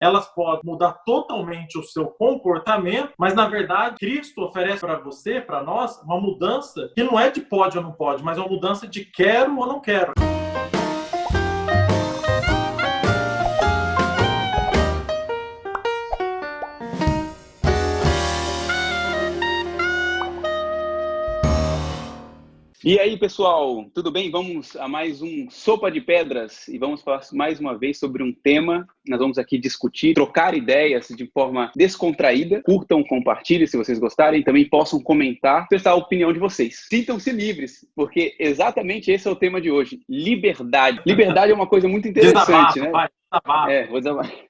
elas podem mudar totalmente o seu comportamento, mas na verdade Cristo oferece para você, para nós, uma mudança que não é de pode ou não pode, mas é uma mudança de quero ou não quero. E aí, pessoal, tudo bem? Vamos a mais um Sopa de Pedras e vamos falar mais uma vez sobre um tema. Nós vamos aqui discutir, trocar ideias de forma descontraída. Curtam, compartilhem se vocês gostarem, também possam comentar, prestar a opinião de vocês. Sintam-se livres, porque exatamente esse é o tema de hoje, liberdade. Liberdade é uma coisa muito interessante, Desabafo, né? vai, desabafo. Vou desabafar.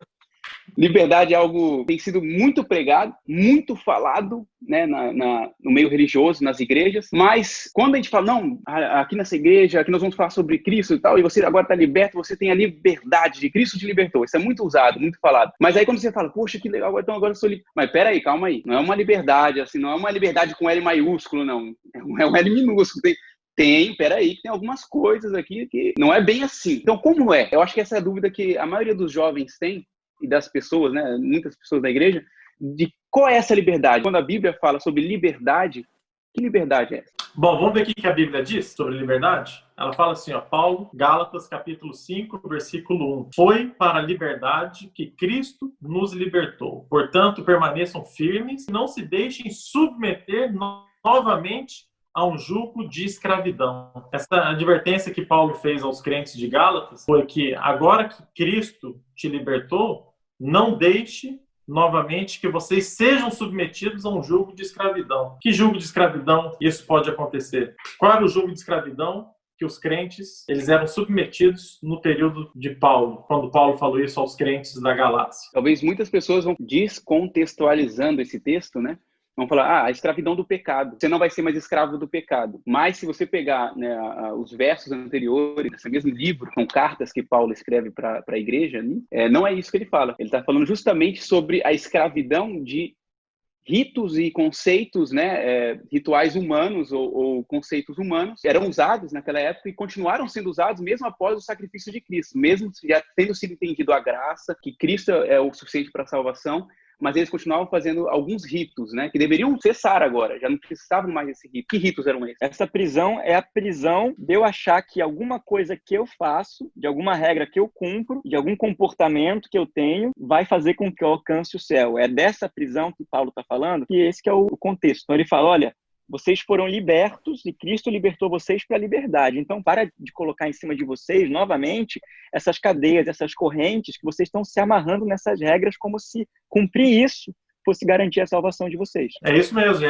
Liberdade é algo que tem sido muito pregado, muito falado, né, no meio religioso, nas igrejas, mas quando a gente fala, não, aqui nessa igreja, aqui nós vamos falar sobre Cristo e tal, e você agora está liberto, você tem a liberdade de Cristo te libertou. Isso é muito usado, muito falado. Mas aí quando você fala, poxa, que legal, então agora eu sou livre. Mas peraí, calma aí, não é uma liberdade, assim, não é uma liberdade com L maiúsculo, não. É um L minúsculo, peraí, tem algumas coisas aqui que não é bem assim. Então, como é? Eu acho que essa é a dúvida que a maioria dos jovens tem, e das pessoas, né, muitas pessoas da igreja, de qual é essa liberdade. Quando a Bíblia fala sobre liberdade, que liberdade é essa? Bom, vamos ver o que a Bíblia diz sobre liberdade? Ela fala assim, ó, Paulo, Gálatas, capítulo 5, versículo 1. Foi para a liberdade que Cristo nos libertou. Portanto, permaneçam firmes e não se deixem submeter novamente a um jugo de escravidão. Essa advertência que Paulo fez aos crentes de Gálatas foi que agora que Cristo te libertou, não deixe novamente que vocês sejam submetidos a um jugo de escravidão. Que jugo de escravidão isso pode acontecer? Qual era o jugo de escravidão que os crentes eles eram submetidos no período de Paulo, quando Paulo falou isso aos crentes da Galácia? Talvez muitas pessoas vão descontextualizando esse texto, né? Vão falar, a escravidão do pecado. Você não vai ser mais escravo do pecado. Mas se você pegar, né, os versos anteriores, nesse mesmo livro, são cartas que Paulo escreve para a igreja, não é isso que ele fala. Ele está falando justamente sobre a escravidão de ritos e conceitos, né, rituais humanos ou conceitos humanos eram usados naquela época e continuaram sendo usados mesmo após o sacrifício de Cristo, mesmo já tendo sido entendido a graça, que Cristo é o suficiente para a salvação, mas eles continuavam fazendo alguns ritos, né, que deveriam cessar agora, já não precisavam mais desse rito. Que ritos eram esses? Essa prisão é a prisão de eu achar que alguma coisa que eu faço, de alguma regra que eu cumpro, de algum comportamento que eu tenho, vai fazer com que eu alcance o céu. É dessa prisão que Paulo está falando, que esse que é o contexto. Então ele fala, olha, vocês foram libertos e Cristo libertou vocês para a liberdade. Então, para de colocar em cima de vocês, novamente, essas cadeias, essas correntes que vocês estão se amarrando nessas regras como se cumprir isso fosse garantir a salvação de vocês. É isso mesmo.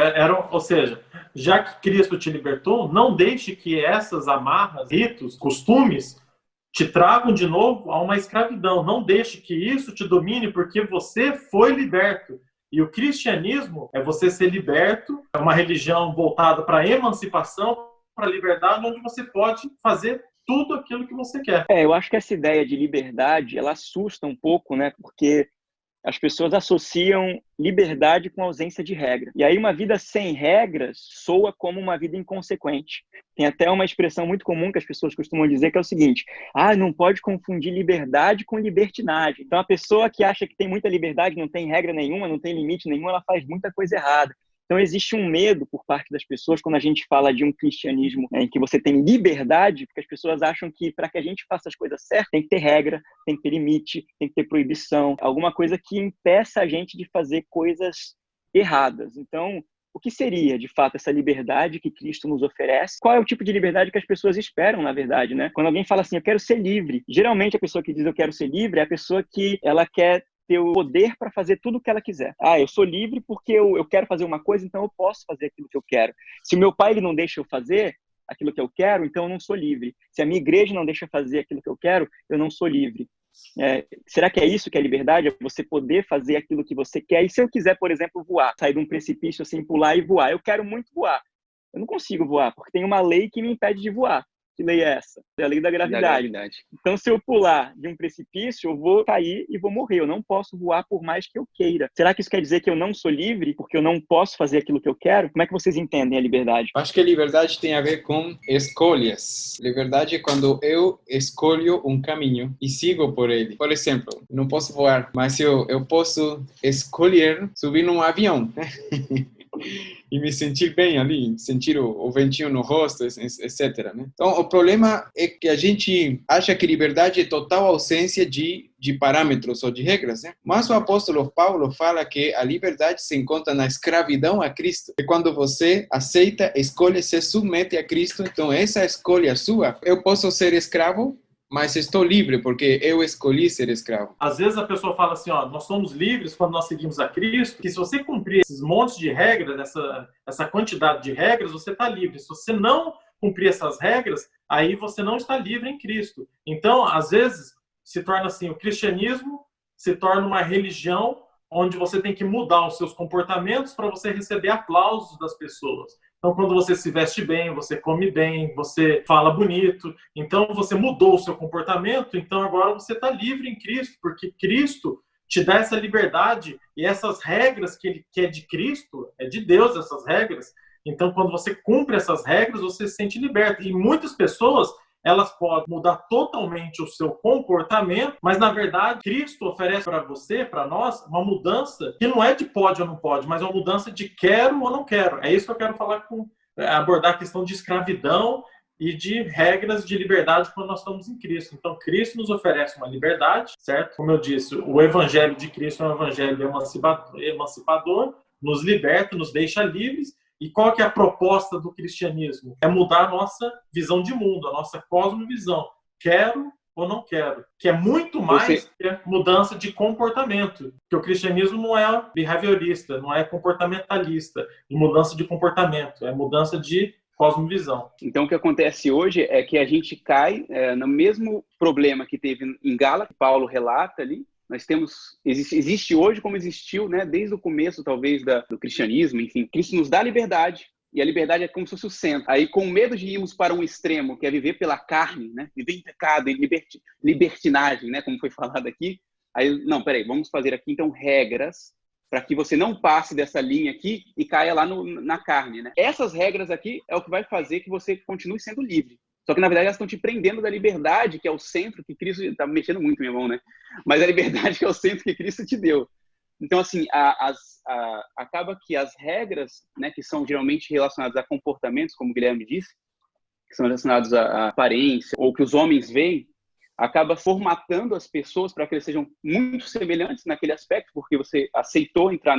Ou seja, já que Cristo te libertou, não deixe que essas amarras, ritos, costumes te tragam de novo a uma escravidão. Não deixe que isso te domine porque você foi liberto. E o cristianismo é você ser liberto, é uma religião voltada para a emancipação, para a liberdade, onde você pode fazer tudo aquilo que você quer. Eu acho que essa ideia de liberdade, ela assusta um pouco, né? Porque as pessoas associam liberdade com ausência de regra. E aí uma vida sem regras soa como uma vida inconsequente. Tem até uma expressão muito comum que as pessoas costumam dizer que é o seguinte, não pode confundir liberdade com libertinagem. Então a pessoa que acha que tem muita liberdade, não tem regra nenhuma, não tem limite nenhum, ela faz muita coisa errada. Então, existe um medo por parte das pessoas quando a gente fala de um cristianismo em que você tem liberdade, porque as pessoas acham que para que a gente faça as coisas certas, tem que ter regra, tem que ter limite, tem que ter proibição, alguma coisa que impeça a gente de fazer coisas erradas. Então, o que seria, de fato, essa liberdade que Cristo nos oferece? Qual é o tipo de liberdade que as pessoas esperam, na verdade, né? Quando alguém fala assim, eu quero ser livre, geralmente a pessoa que diz eu quero ser livre é a pessoa que ela quer ter o poder para fazer tudo o que ela quiser. Eu sou livre porque eu quero fazer uma coisa, então eu posso fazer aquilo que eu quero. Se o meu pai ele não deixa eu fazer aquilo que eu quero, então eu não sou livre. Se a minha igreja não deixa eu fazer aquilo que eu quero, eu não sou livre. Será que é isso que é liberdade? É você poder fazer aquilo que você quer? E se eu quiser, por exemplo, voar, sair de um precipício assim, pular e voar? Eu quero muito voar. Eu não consigo voar, porque tem uma lei que me impede de voar, Que lei é essa? É a lei da Da gravidade. gravidade. Então, se eu pular de um precipício, eu vou cair e vou morrer. Eu não posso voar por mais que eu queira. Será que isso quer dizer que eu não sou livre porque eu não posso fazer aquilo que eu quero? Como é que vocês entendem a liberdade? Acho que a liberdade tem a ver com escolhas. Liberdade é quando eu escolho um caminho e sigo por ele. Por exemplo, não posso voar, mas eu posso escolher subir num avião, né? E me sentir bem ali, sentir o ventinho no rosto, etc. Né? Então, o problema é que a gente acha que liberdade é total ausência de parâmetros ou de regras, né? Mas o apóstolo Paulo fala que a liberdade se encontra na escravidão a Cristo. É quando você aceita, escolhe, se submete a Cristo. Então, essa escolha sua, eu posso ser escravo, mas estou livre porque eu escolhi ser escravo. Às vezes a pessoa fala assim, ó, nós somos livres quando nós seguimos a Cristo, que se você cumprir esses montes de regras, essa quantidade de regras, você está livre. Se você não cumprir essas regras, aí você não está livre em Cristo. Então, às vezes, se torna assim, o cristianismo se torna uma religião onde você tem que mudar os seus comportamentos para você receber aplausos das pessoas. Então, quando você se veste bem, você come bem, você fala bonito, então você mudou o seu comportamento, então agora você está livre em Cristo, porque Cristo te dá essa liberdade e essas regras que é de Cristo, é de Deus essas regras. Então, quando você cumpre essas regras, você se sente liberto. E muitas pessoas, elas podem mudar totalmente o seu comportamento, mas na verdade Cristo oferece para você, para nós, uma mudança que não é de pode ou não pode, mas é uma mudança de quero ou não quero. É isso que eu quero falar abordar a questão de escravidão e de regras de liberdade quando nós estamos em Cristo. Então, Cristo nos oferece uma liberdade, certo? Como eu disse, o evangelho de Cristo é um evangelho emancipador, nos liberta, nos deixa livres. E qual que é a proposta do cristianismo? É mudar a nossa visão de mundo, a nossa cosmovisão. Quero ou não quero? Que é muito mais que a mudança de comportamento. Porque o cristianismo não é behaviorista, não é comportamentalista, de mudança de comportamento, é mudança de cosmovisão. Então, o que acontece hoje é que a gente cai no mesmo problema que teve em Gálatas, que Paulo relata ali. Nós existe hoje como existiu, né, desde o começo, talvez, do cristianismo, enfim. Cristo nos dá liberdade, e a liberdade é como se fosse o centro. Aí, com medo de irmos para um extremo, que é viver pela carne, né, viver em pecado, em libertinagem, né, como foi falado aqui, aí, não, peraí, vamos fazer aqui, então, regras para que você não passe dessa linha aqui e caia lá na carne, né? Essas regras aqui é o que vai fazer que você continue sendo livre. Só que, na verdade, elas estão te prendendo da liberdade, que é o centro que Cristo... Está mexendo muito, meu irmão, né? Mas a liberdade que é o centro que Cristo te deu. Então, assim, acaba que as regras, né, que são geralmente relacionadas a comportamentos, como o Guilherme disse, que são relacionados à aparência, ou que os homens veem, acaba formatando as pessoas para que eles sejam muito semelhantes naquele aspecto, porque você aceitou entrar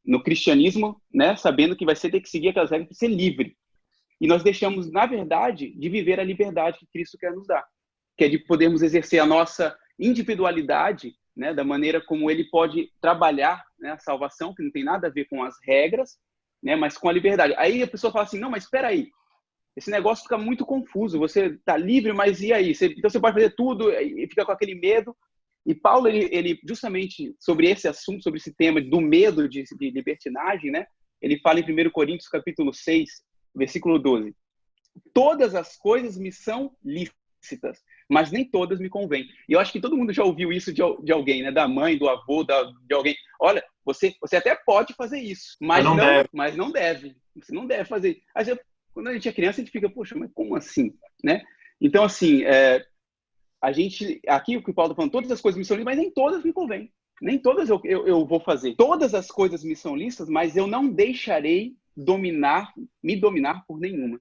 no cristianismo, né, sabendo que vai ter que seguir aquelas regras para ser livre. E nós deixamos, na verdade, de viver a liberdade que Cristo quer nos dar, que é de podermos exercer a nossa individualidade, né, da maneira como Ele pode trabalhar, né, a salvação, que não tem nada a ver com as regras, né, mas com a liberdade. Aí a pessoa fala assim, não, mas espera aí, esse negócio fica muito confuso, você está livre, mas e aí? Então você pode fazer tudo e fica com aquele medo. E Paulo, ele justamente sobre esse assunto, sobre esse tema do medo de libertinagem, né, ele fala em 1 Coríntios capítulo 6, versículo 12. Todas as coisas me são lícitas, mas nem todas me convêm. E eu acho que todo mundo já ouviu isso de alguém, né? Da mãe, do avô, de alguém. Olha, você até pode fazer isso, mas não deve. Você não deve fazer. Quando a gente é criança, a gente fica, poxa, mas como assim? Né? Então, assim, a gente... Aqui, o que o Paulo está falando, todas as coisas me são lícitas, mas nem todas me convêm. Nem todas eu vou fazer. Todas as coisas me são lícitas, mas eu não deixarei me dominar por nenhuma.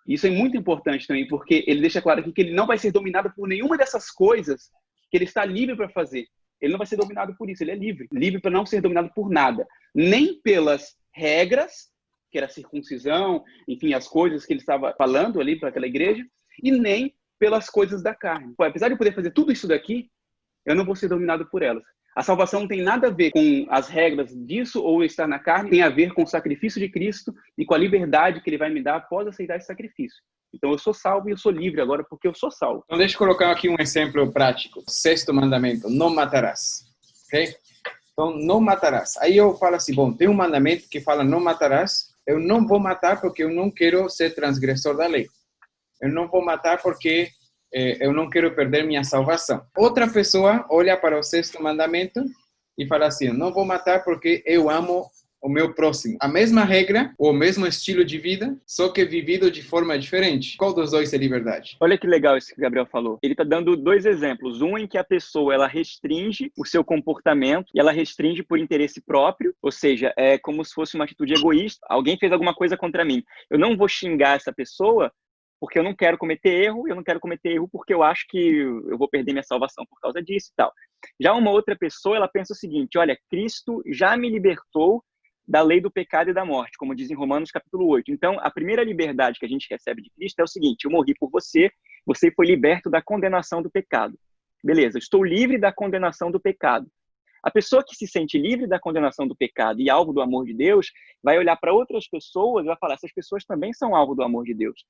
Isso é muito importante também, porque ele deixa claro aqui que ele não vai ser dominado por nenhuma dessas coisas que ele está livre para fazer. Ele não vai ser dominado por isso, ele é livre. Livre para não ser dominado por nada. Nem pelas regras, que era a circuncisão, enfim, as coisas que ele estava falando ali para aquela igreja, e nem pelas coisas da carne. Apesar de eu poder fazer tudo isso daqui, eu não vou ser dominado por elas. A salvação não tem nada a ver com as regras disso ou estar na carne, tem a ver com o sacrifício de Cristo e com a liberdade que ele vai me dar após aceitar esse sacrifício. Então eu sou salvo e eu sou livre agora porque eu sou salvo. Então deixa eu colocar aqui um exemplo prático. 6º mandamento, não matarás. Ok? Então, não matarás. Aí eu falo assim, bom, tem um mandamento que fala não matarás, eu não vou matar porque eu não quero ser transgressor da lei. eu não vou matar porque eu não quero perder minha salvação. Outra pessoa olha para o sexto mandamento e fala assim, não vou matar porque eu amo o meu próximo. A mesma regra, o mesmo estilo de vida, só que vivido de forma diferente. Qual dos dois é liberdade? Olha que legal isso que o Gabriel falou. Ele está dando dois exemplos. Um em que a pessoa ela restringe o seu comportamento e ela restringe por interesse próprio, ou seja, é como se fosse uma atitude egoísta. Alguém fez alguma coisa contra mim. Eu não vou xingar essa pessoa porque eu não quero cometer erro, e eu não quero cometer erro porque eu acho que eu vou perder minha salvação por causa disso e tal. Já uma outra pessoa, ela pensa o seguinte, olha, Cristo já me libertou da lei do pecado e da morte, como diz em Romanos capítulo 8. Então, a primeira liberdade que a gente recebe de Cristo é o seguinte, eu morri por você, você foi liberto da condenação do pecado. Beleza, estou livre da condenação do pecado. A pessoa que se sente livre da condenação do pecado e alvo do amor de Deus, vai olhar para outras pessoas e vai falar, essas pessoas também são alvo do amor de Deus.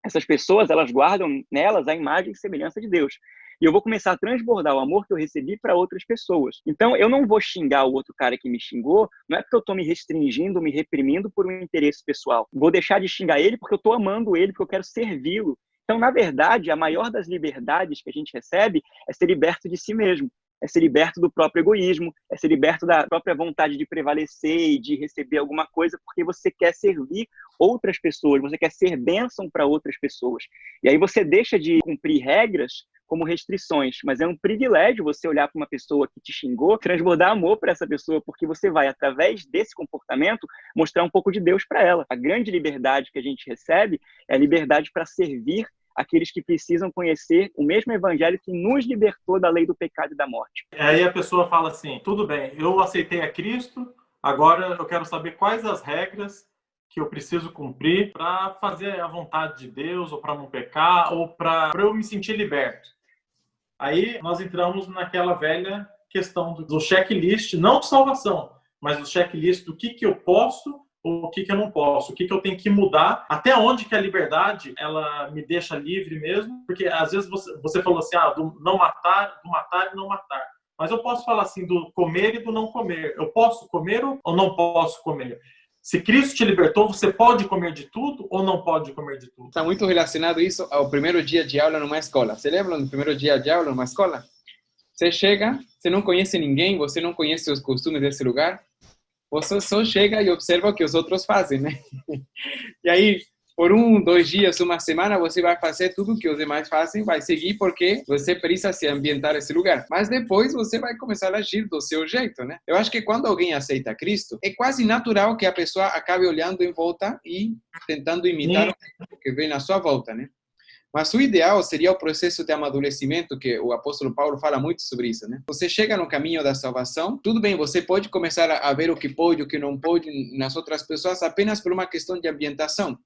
Essas pessoas, elas guardam nelas a imagem e semelhança de Deus. E eu vou começar a transbordar o amor que eu recebi para outras pessoas. Então, eu não vou xingar o outro cara que me xingou, não é porque eu estou me restringindo, me reprimindo por um interesse pessoal. Vou deixar de xingar ele porque eu estou amando ele, porque eu quero servi-lo. Então, na verdade, a maior das liberdades que a gente recebe é ser liberto de si mesmo. É ser liberto do próprio egoísmo, é ser liberto da própria vontade de prevalecer e de receber alguma coisa porque você quer servir outras pessoas, você quer ser bênção para outras pessoas. E aí você deixa de cumprir regras como restrições, mas é um privilégio você olhar para uma pessoa que te xingou, transbordar amor para essa pessoa, porque você vai, através desse comportamento, mostrar um pouco de Deus para ela. A grande liberdade que a gente recebe é a liberdade para servir aqueles que precisam conhecer o mesmo evangelho que nos libertou da lei do pecado e da morte. Aí a pessoa fala assim, tudo bem, eu aceitei a Cristo, agora eu quero saber quais as regras que eu preciso cumprir para fazer a vontade de Deus, ou para não pecar, ou para eu me sentir liberto. Aí nós entramos naquela velha questão do checklist, não de salvação, mas do checklist do que eu posso ou o que eu não posso, o que eu tenho que mudar, até onde que a liberdade ela me deixa livre mesmo, porque às vezes você falou assim, do não matar, do matar e não matar. Mas eu posso falar assim, do comer e do não comer. Eu posso comer ou não posso comer? Se Cristo te libertou, você pode comer de tudo ou não pode comer de tudo? Está muito relacionado isso ao primeiro dia de aula numa escola. Você lembra do primeiro dia de aula numa escola? Você chega, você não conhece ninguém, você não conhece os costumes desse lugar, você só chega e observa o que os outros fazem, né? E aí, por 1, 2 dias, uma semana, você vai fazer tudo o que os demais fazem, vai seguir porque você precisa se ambientar nesse lugar. Mas depois você vai começar a agir do seu jeito, né? Eu acho que quando alguém aceita Cristo, é quase natural que a pessoa acabe olhando em volta e tentando imitar o que vem na sua volta, né? Mas o ideal seria o processo de amadurecimento, que o apóstolo Paulo fala muito sobre isso, né? Você chega no caminho da salvação, tudo bem, você pode começar a ver o que pode, o que não pode nas outras pessoas apenas por uma questão de ambientação.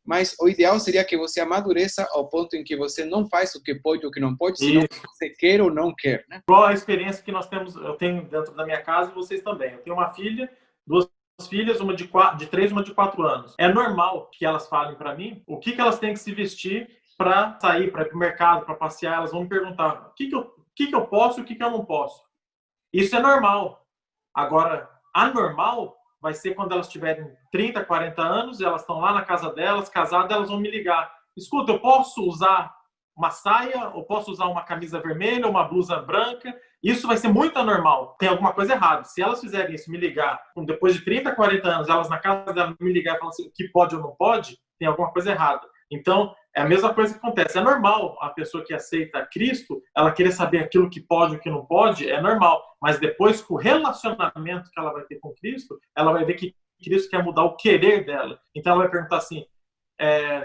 Mas o ideal seria que você amadureça ao ponto em que você não faz o que pode ou o que não pode, senão o que você quer ou não quer, né? Qual a experiência que nós temos, eu tenho dentro da minha casa e vocês também. Eu tenho uma filha, 2 filhas, uma de 3, uma de 4 anos. É normal que elas falem para mim o que elas têm que se vestir para sair, para ir para o mercado, para passear. Elas vão me perguntar o que eu posso e o que eu não posso. Isso é normal. Agora, anormal vai ser quando elas tiverem 30, 40 anos, elas estão lá na casa delas, casadas, elas vão me ligar. Escuta, eu posso usar uma saia, ou posso usar uma camisa vermelha, uma blusa branca? Isso vai ser muito anormal. Tem alguma coisa errada. Se elas fizerem isso, me ligar, depois de 30, 40 anos, elas na casa delas me ligar e falar assim, o que pode ou não pode, tem alguma coisa errada. Então, é a mesma coisa que acontece. É normal a pessoa que aceita Cristo, ela querer saber aquilo que pode e o que não pode, é normal. Mas depois, com o relacionamento que ela vai ter com Cristo, ela vai ver que Cristo quer mudar o querer dela. Então, ela vai perguntar assim,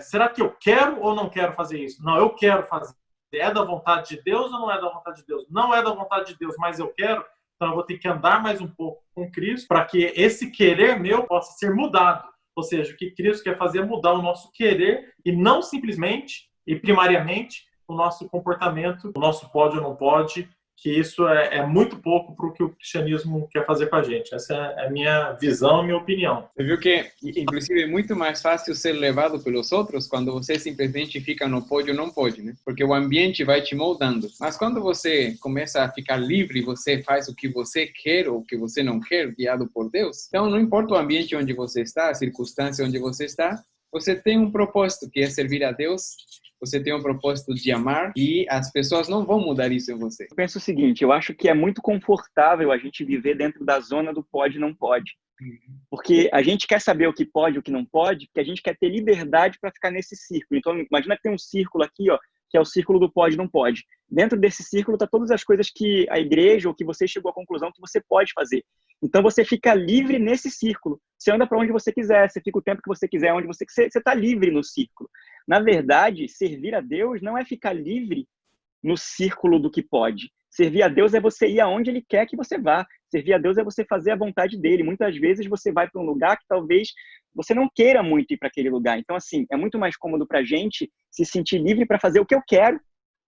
será que eu quero ou não quero fazer isso? Não, eu quero fazer. É da vontade de Deus ou não é da vontade de Deus? Não é da vontade de Deus, mas eu quero. Então, eu vou ter que andar mais um pouco com Cristo para que esse querer meu possa ser mudado. Ou seja, o que Cristo quer fazer é mudar o nosso querer e não simplesmente e primariamente o nosso comportamento, o nosso pode ou não pode, que isso é muito pouco para o que o cristianismo quer fazer com a gente. Essa é a minha visão, a minha opinião. Você viu que, inclusive, é muito mais fácil ser levado pelos outros quando você simplesmente fica no pode ou não pode, né? Porque o ambiente vai te moldando. Mas quando você começa a ficar livre, você faz o que você quer ou o que você não quer, guiado por Deus. Então, não importa o ambiente onde você está, a circunstância onde você está, você tem um propósito, que é servir a Deus, você tem um propósito de amar, e as pessoas não vão mudar isso em você. Eu penso o seguinte, eu acho que é muito confortável a gente viver dentro da zona do pode e não pode. Porque a gente quer saber o que pode e o que não pode, porque a gente quer ter liberdade para ficar nesse círculo. Então, imagina que tem um círculo aqui, ó, que é o círculo do pode e não pode. Dentro desse círculo tá todas as coisas que a igreja ou que você chegou à conclusão que você pode fazer. Então, você fica livre nesse círculo. Você anda para onde você quiser, você fica o tempo que você quiser, onde você quiser. Você está livre no círculo. Na verdade, servir a Deus não é ficar livre no círculo do que pode. Servir a Deus é você ir aonde Ele quer que você vá. Servir a Deus é você fazer a vontade dEle. Muitas vezes você vai para um lugar que talvez você não queira muito ir para aquele lugar. Então, assim, é muito mais cômodo para a gente se sentir livre para fazer o que eu quero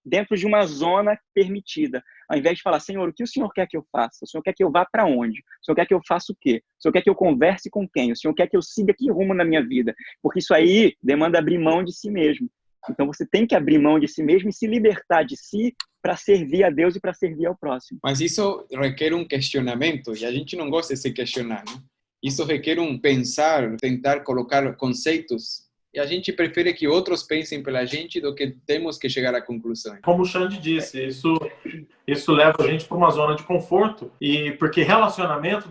dentro de uma zona permitida. Ao invés de falar, Senhor, o que o Senhor quer que eu faça? O Senhor quer que eu vá para onde? O Senhor quer que eu faça o quê? O Senhor quer que eu converse com quem? O Senhor quer que eu siga que rumo na minha vida? Porque isso aí demanda abrir mão de si mesmo. Então, você tem que abrir mão de si mesmo e se libertar de si para servir a Deus e para servir ao próximo. Mas isso requer um questionamento, e a gente não gosta de se questionar, né? Isso requer um pensar, tentar colocar conceitos, e a gente prefere que outros pensem pela gente do que temos que chegar a conclusões. Como o Xande disse, isso leva a gente para uma zona de conforto, e porque relacionamento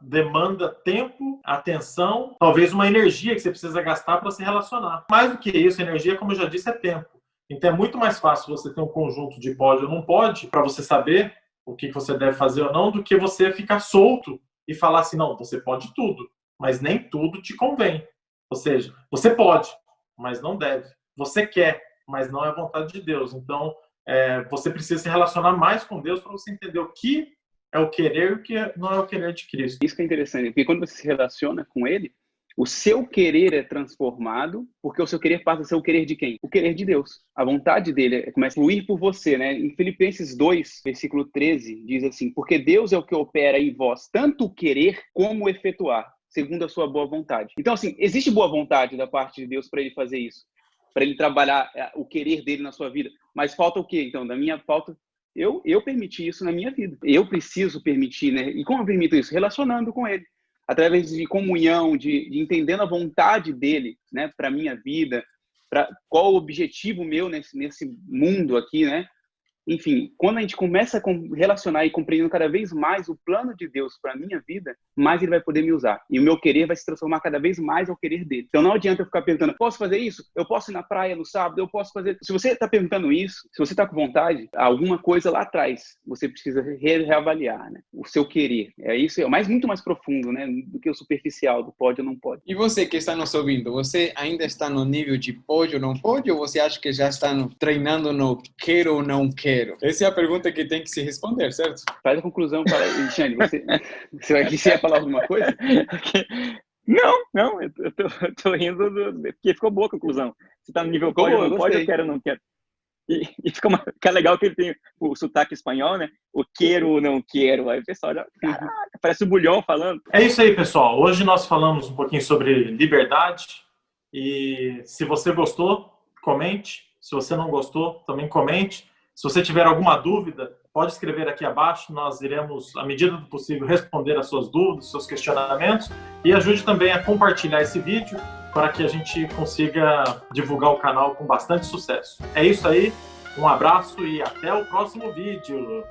demanda tempo, atenção, talvez uma energia que você precisa gastar para se relacionar. Mais do que isso, energia, como eu já disse, é tempo. Então é muito mais fácil você ter um conjunto de pode ou não pode para você saber o que você deve fazer ou não, do que você ficar solto e falar assim, não, você pode tudo, mas nem tudo te convém. Ou seja, você pode, mas não deve. Você quer, mas não é a vontade de Deus. Então, você precisa se relacionar mais com Deus para você entender o que é o querer e o que não é o querer de Cristo. Isso que é interessante, porque quando você se relaciona com Ele, o seu querer é transformado, porque o seu querer passa a ser o querer de quem? O querer de Deus. A vontade dele começa a fluir por você, né? Em Filipenses 2, versículo 13, diz assim, porque Deus é o que opera em vós, tanto o querer como o efetuar, segundo a sua boa vontade. Então, assim, existe boa vontade da parte de Deus para ele fazer isso, para ele trabalhar o querer dele na sua vida. Mas falta o quê? Então, da minha falta, eu permiti isso na minha vida. Eu preciso permitir, né? E como eu permito isso? Relacionando com ele. Através de comunhão, de entendendo a vontade dele, né, para minha vida, para qual o objetivo meu nesse mundo aqui, né? Enfim, quando a gente começa a relacionar e compreendendo cada vez mais o plano de Deus para a minha vida, mais ele vai poder me usar. E o meu querer vai se transformar cada vez mais ao querer dele. Então não adianta eu ficar perguntando, posso fazer isso? Eu posso ir na praia no sábado? Eu posso fazer... Se você está perguntando isso, se você está com vontade, alguma coisa lá atrás você precisa reavaliar, né? O seu querer. Isso é muito mais profundo, né? Do que o superficial, do pode ou não pode. E você que está nos ouvindo, você ainda está no nível de pode ou não pode? Ou você acha que já está treinando no quero ou não quero? Essa é a pergunta que tem que se responder, certo? Faz a conclusão, fala aí, Xande, você vai querer falar alguma coisa? Não, eu tô rindo porque ficou boa a conclusão. Você tá no nível pode ou não pode, eu quero ou não quero. E fica legal que ele tem o sotaque espanhol, né? O quero ou não quero. Aí o pessoal olha, caraca, parece o Bulhão falando. É isso aí, pessoal. Hoje nós falamos um pouquinho sobre liberdade. E se você gostou, comente. Se você não gostou, também comente. Se você tiver alguma dúvida, pode escrever aqui abaixo. Nós iremos, à medida do possível, responder as suas dúvidas, seus questionamentos. E ajude também a compartilhar esse vídeo para que a gente consiga divulgar o canal com bastante sucesso. É isso aí. Um abraço e até o próximo vídeo.